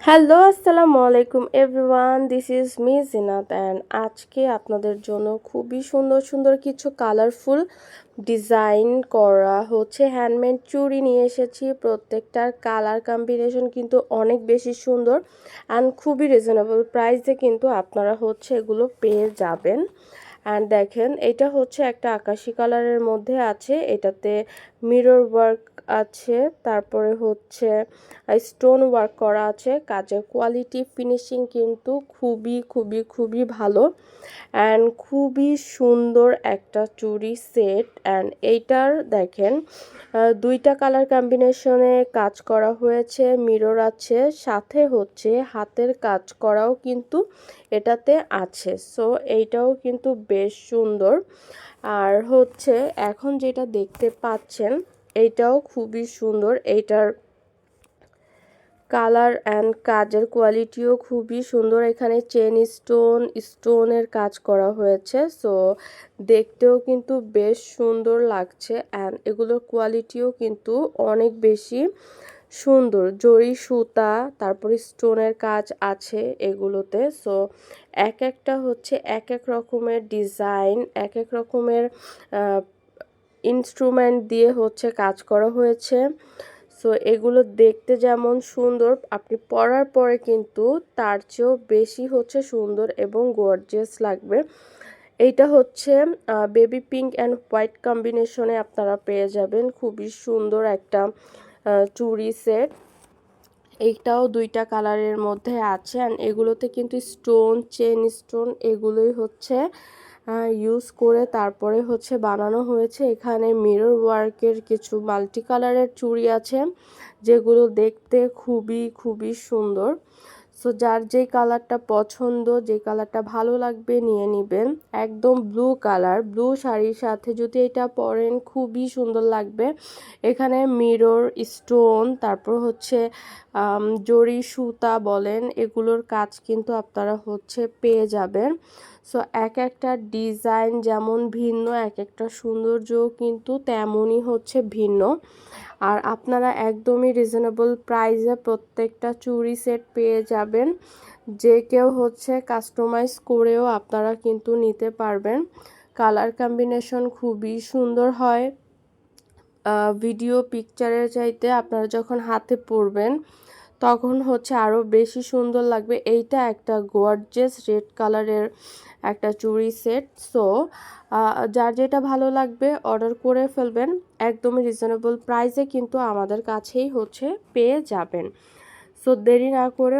Hello, আসসালামু আলাইকুম everyone. This is me Zeenat and আজকে আপনাদের জন্য খুবই সুন্দর সুন্দর কিছু কালারফুল ডিজাইন করা হ্যান্ডমেড চুড়ি নিয়ে এসেছি। প্রত্যেকটার কালার কম্বিনেশন কিন্তু অনেক বেশি সুন্দর অ্যান্ড খুবই রিজনেবল প্রাইসে কিন্তু আপনারা এগুলো পেয়ে যাবেন। অ্যান্ড দেখেন, এটা একটা আকাশি কালারের মধ্যে আছে, এটাতে মিরর ওয়ার্ক আছে, তারপরে স্টোন ওয়ার্ক করা আছে। কাজের কোয়ালিটি ফিনিশিং কিন্তু খুবই খুবই খুবই ভালো অ্যান্ড খুবই সুন্দর একটা চুড়ি সেট। অ্যান্ড এইটার দেখেন দুইটা কালার কম্বিনেশনে কাজ করা হয়েছে, মিরর আছে, সাথে হাতের কাজ করাও কিন্তু এটাতে আছে। সো এইটাও কিন্তু বেশ সুন্দর। আর এখন যেটা দেখতে পাচ্ছেন এইটাও খুবই সুন্দর। এইটার কালার অ্যান্ড কাজের কোয়ালিটিও খুবই সুন্দর। এখানে চেন স্টোনের কাজ করা হয়েছে। সো দেখতেও কিন্তু বেশ সুন্দর লাগছে অ্যান্ড এগুলোর কোয়ালিটিও কিন্তু অনেক বেশি সুন্দর। জরি সুতা, তারপরে স্টোনের কাজ আছে এগুলোতে। সো এক একটা এক এক রকমের ডিজাইন, এক এক রকমের ইনস্ট্রুমেন্ট দিয়ে কাজ করা হয়েছে। সো এগুলো দেখতে যেমন সুন্দর, আপনি পরার পরে কিন্তু তার চেয়েও বেশি সুন্দর এবং গর্জিয়াস লাগবে। এইটা বেবি পিঙ্ক অ্যান্ড হোয়াইট কম্বিনেশনে আপনারা পেয়ে যাবেন। খুবই সুন্দর একটা চুড়ি সেট। এইটাও দুইটা কালারের মধ্যে আছে অ্যান্ড এগুলোতে কিন্তু চেন স্টোন এগুলোই ইউজ করে তারপরে বানানো হয়েছে। এখানে মিরর ওয়ার্কের কিছু মাল্টি কালারের চুড়ি আছে যেগুলো দেখতে খুবই খুবই সুন্দর। সো যার যেই কালারটা পছন্দ, যে কালারটা ভালো লাগবে নিয়ে নেবেন। একদম ব্লু কালার, ব্লু শাড়ির সাথে যদি এটা পরেন খুবই সুন্দর লাগবে। এখানে মিরর স্টোন, তারপর জরি সুতা বলেন, এগুলোর কাজ কিন্তু আপনারা পেয়ে যাবেন। সো এক একটা ডিজাইন যেমন ভিন্ন, এক একটা সৌন্দর্যও কিন্তু তেমনই ভিন্ন। আর আপনারা একদমই রিজনেবল প্রাইসে প্রত্যেকটা চুড়ি সেট পেয়ে যাবেন। যে কেউ কাস্টমাইজ করেও আপনারা কিন্তু নিতে পারবেন। কালার কম্বিনেশন খুবই সুন্দর হয়। ভিডিও পিকচারের চাইতে আপনারা যখন হাতে পরবেন তখন আরও বেশি সুন্দর লাগবে। এইটা একটা গর্জিয়াস রেড কালারের একটা চুড়ি সেট। সো যার যেটা ভালো লাগবে অর্ডার করে ফেলবেন। একদমই রিজনেবল প্রাইসে কিন্তু আমাদের কাছেই পেয়ে যাবেন। সো দেরি না করে